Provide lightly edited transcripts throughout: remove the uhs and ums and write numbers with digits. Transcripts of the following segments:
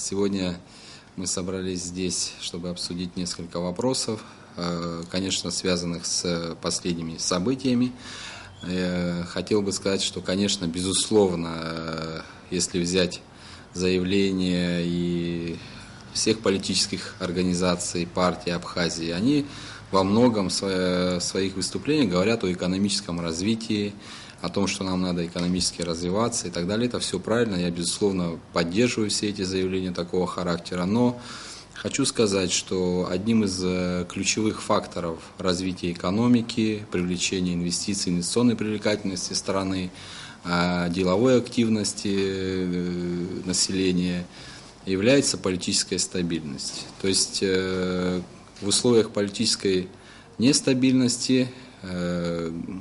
Сегодня мы собрались здесь, чтобы обсудить несколько вопросов, конечно, связанных с последними событиями. Хотел бы сказать, что, конечно, безусловно, если взять заявления и всех политических организаций, партий Абхазии, они во многом в своих выступлениях говорят о экономическом развитии, о том, что нам надо экономически развиваться и так далее. Это все правильно, я, безусловно, поддерживаю все эти заявления такого характера, но хочу сказать, что одним из ключевых факторов развития экономики, привлечения инвестиций, инвестиционной привлекательности страны, деловой активности населения является политическая стабильность. То есть в условиях политической нестабильности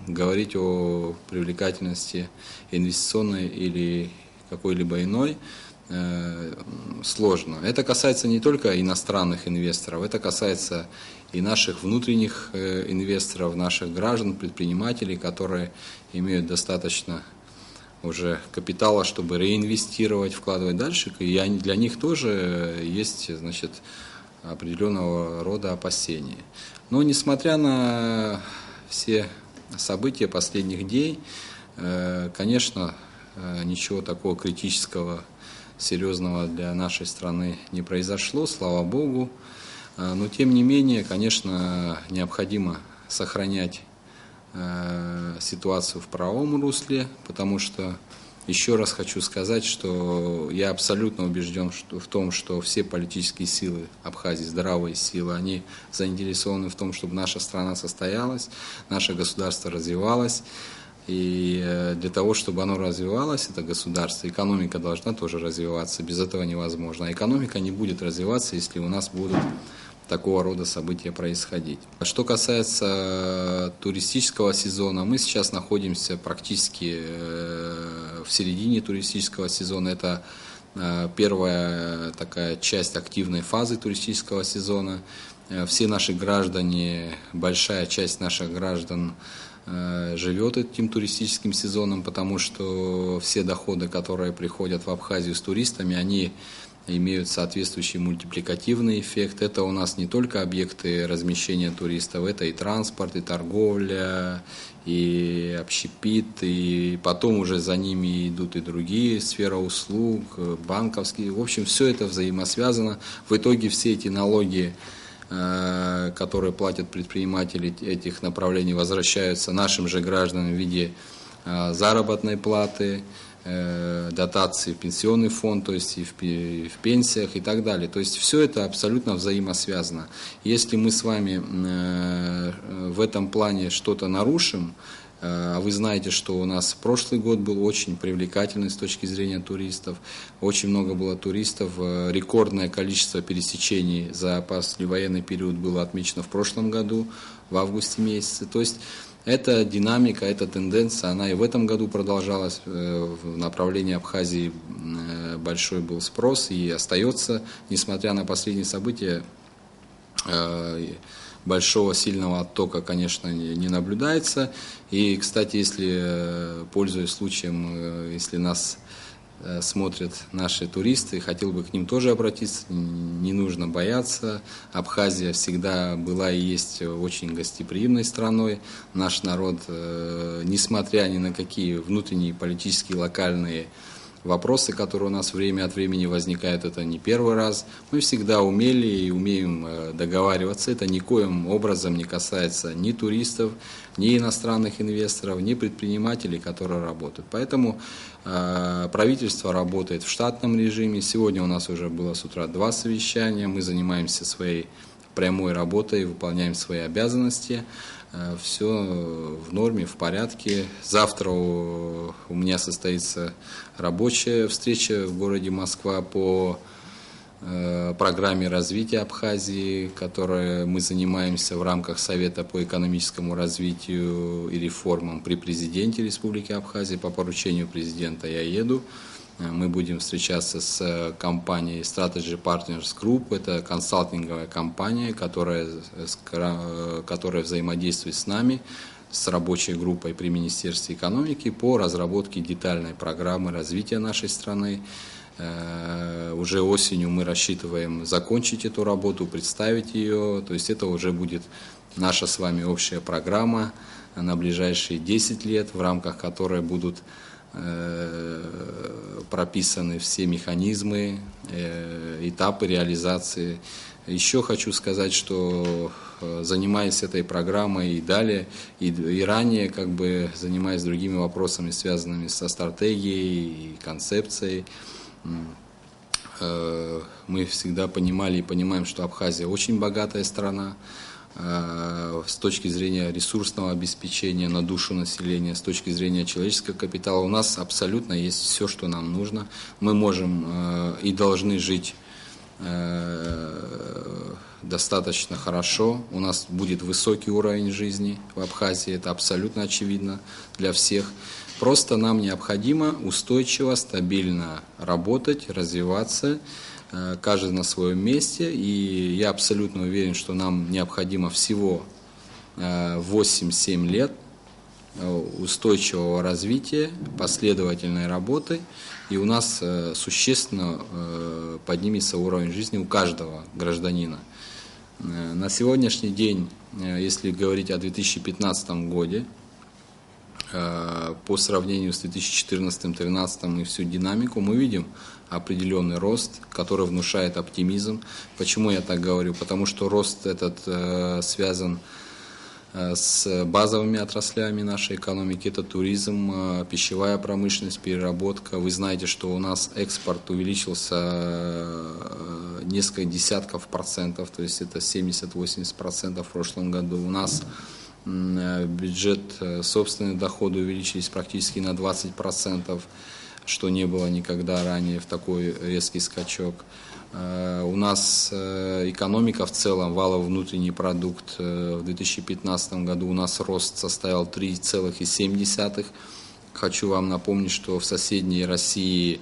говорить о привлекательности инвестиционной или какой-либо иной сложно. Это касается не только иностранных инвесторов, это касается и наших внутренних инвесторов, наших граждан, предпринимателей, которые имеют достаточно уже капитала, чтобы реинвестировать, вкладывать дальше. И для них тоже есть, определенного рода опасения. Но несмотря на все события последних дней, конечно, ничего такого критического, серьезного для нашей страны не произошло, слава Богу. Но тем не менее, конечно, необходимо сохранять ситуацию в правовом русле, потому что, еще раз хочу сказать, что я абсолютно убежден в том, что все политические силы Абхазии, здравые силы, они заинтересованы в том, чтобы наша страна состоялась, наше государство развивалось. И для того, чтобы оно развивалось, это государство, экономика должна тоже развиваться, без этого невозможно. А экономика не будет развиваться, если у нас будут такого рода события происходить. Что касается туристического сезона, мы сейчас находимся практически в середине туристического сезона. Это первая такая часть активной фазы туристического сезона. Все наши граждане, большая часть наших граждан живет этим туристическим сезоном, потому что все доходы, которые приходят в Абхазию с туристами, они имеют соответствующий мультипликативный эффект. Это у нас не только объекты размещения туристов, это и транспорт, и торговля, и общепит, и потом уже за ними идут и другие сферы услуг, банковские. В общем, все это взаимосвязано. В итоге все эти налоги, которые платят предприниматели этих направлений, возвращаются нашим же гражданам в виде заработной платы, дотации в пенсионный фонд, то есть и в пенсиях и так далее. То есть все это абсолютно взаимосвязано. Если мы с вами в этом плане что-то нарушим, а вы знаете, что у нас прошлый год был очень привлекательный с точки зрения туристов, очень много было туристов, рекордное количество пересечений за послевоенный период было отмечено в прошлом году, в августе месяце. То есть эта динамика, эта тенденция, она и в этом году продолжалась. В направлении Абхазии большой был спрос и остается, несмотря на последние события, большого сильного оттока, конечно, не наблюдается. И, кстати, если, пользуясь случаем, если нас смотрят наши туристы, хотел бы к ним тоже обратиться, не нужно бояться. Абхазия всегда была и есть очень гостеприимной страной. Наш народ, несмотря ни на какие внутренние политические, локальные вопросы, которые у нас время от времени возникают, это не первый раз. Мы всегда умели и умеем договариваться. Это никоим образом не касается ни туристов, ни иностранных инвесторов, ни предпринимателей, которые работают. Поэтому правительство работает в штатном режиме. Сегодня у нас уже было с утра 2 совещания. Мы занимаемся своей прямой работой, выполняем свои обязанности. Все в норме, в порядке. Завтра у меня состоится рабочая встреча в городе Москва по программе развития Абхазии, которой мы занимаемся в рамках Совета по экономическому развитию и реформам при президенте Республики Абхазия. По поручению президента я еду. Мы будем встречаться с компанией Strategy Partners Group. Это консалтинговая компания, которая взаимодействует с нами, с рабочей группой при Министерстве экономики по разработке детальной программы развития нашей страны. Уже осенью мы рассчитываем закончить эту работу, представить ее. То есть это уже будет наша с вами общая программа на ближайшие 10 лет, в рамках которой будут прописаны все механизмы, этапы реализации. Еще хочу сказать, что занимаясь этой программой и далее, и ранее, занимаясь другими вопросами, связанными со стратегией и концепцией, мы всегда понимали и понимаем, что Абхазия очень богатая страна с точки зрения ресурсного обеспечения на душу населения, с точки зрения человеческого капитала. У нас абсолютно есть все, что нам нужно. Мы можем и должны жить достаточно хорошо. У нас будет высокий уровень жизни в Абхазии, это абсолютно очевидно для всех. Просто нам необходимо устойчиво, стабильно работать, развиваться, каждый на своем месте. И я абсолютно уверен, что нам необходимо всего 8-7 лет устойчивого развития, последовательной работы. И у нас существенно поднимется уровень жизни у каждого гражданина. На сегодняшний день, если говорить о 2015 году, по сравнению с 2014-2013 и всю динамику, мы видим определенный рост, который внушает оптимизм. Почему я так говорю? Потому что рост этот связан с базовыми отраслями нашей экономики. Это туризм, пищевая промышленность, переработка. Вы знаете, что у нас экспорт увеличился несколько десятков процентов, то есть это 70-80% в прошлом году. У нас бюджет, собственные доходы увеличились практически на 20%, что не было никогда ранее в такой резкий скачок. У нас экономика в целом, валовый внутренний продукт в 2015 году у нас рост составил 3,7. Хочу вам напомнить, что в соседней России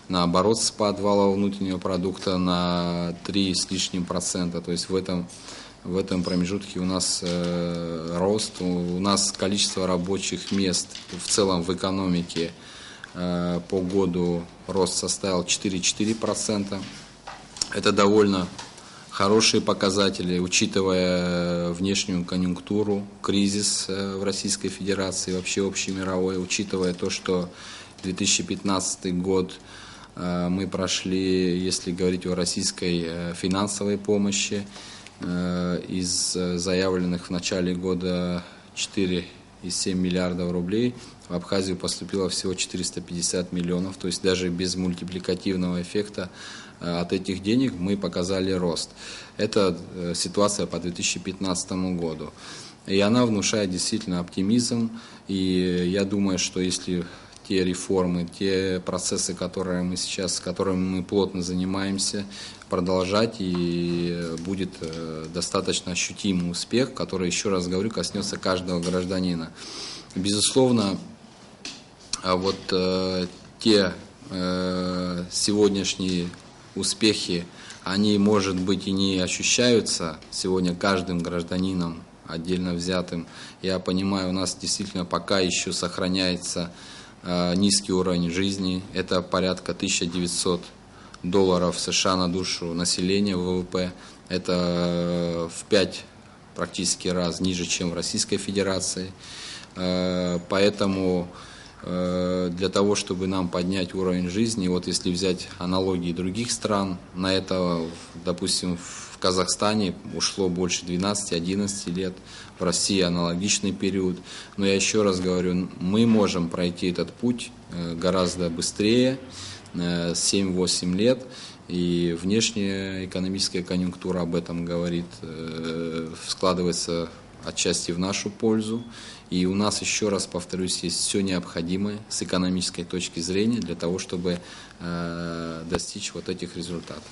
наоборот спад валового внутреннего продукта на 3 с лишним процента. То есть в этом промежутке у нас рост, у нас количество рабочих мест в целом в экономике по году рост составил 4,4%. Это довольно хорошие показатели, учитывая внешнюю конъюнктуру, кризис в Российской Федерации, вообще общемировой, учитывая то, что 2015 год мы прошли, если говорить о российской финансовой помощи, из заявленных в начале года 4,7 миллиардов рублей в Абхазию поступило всего 450 миллионов, то есть даже без мультипликативного эффекта от этих денег мы показали рост. Это ситуация по 2015 году. И она внушает действительно оптимизм, и я думаю, что если те реформы, те процессы, которыми мы плотно занимаемся, продолжать, и будет достаточно ощутимый успех, который, еще раз говорю, коснется каждого гражданина. Безусловно, вот те сегодняшние успехи, они, может быть, и не ощущаются сегодня каждым гражданином отдельно взятым. Я понимаю, у нас действительно пока еще сохраняется низкий уровень жизни, это порядка $1900 США на душу населения ВВП, это в 5 практически раз ниже, чем в Российской Федерации, поэтому для того, чтобы нам поднять уровень жизни, вот если взять аналогии других стран, на это, допустим, в Казахстане ушло больше 12-11 лет, в России аналогичный период. Но я еще раз говорю, мы можем пройти этот путь гораздо быстрее, 7-8 лет, и внешняя экономическая конъюнктура об этом говорит, складывается отчасти в нашу пользу. И у нас, еще раз повторюсь, есть все необходимое с экономической точки зрения для того, чтобы достичь вот этих результатов.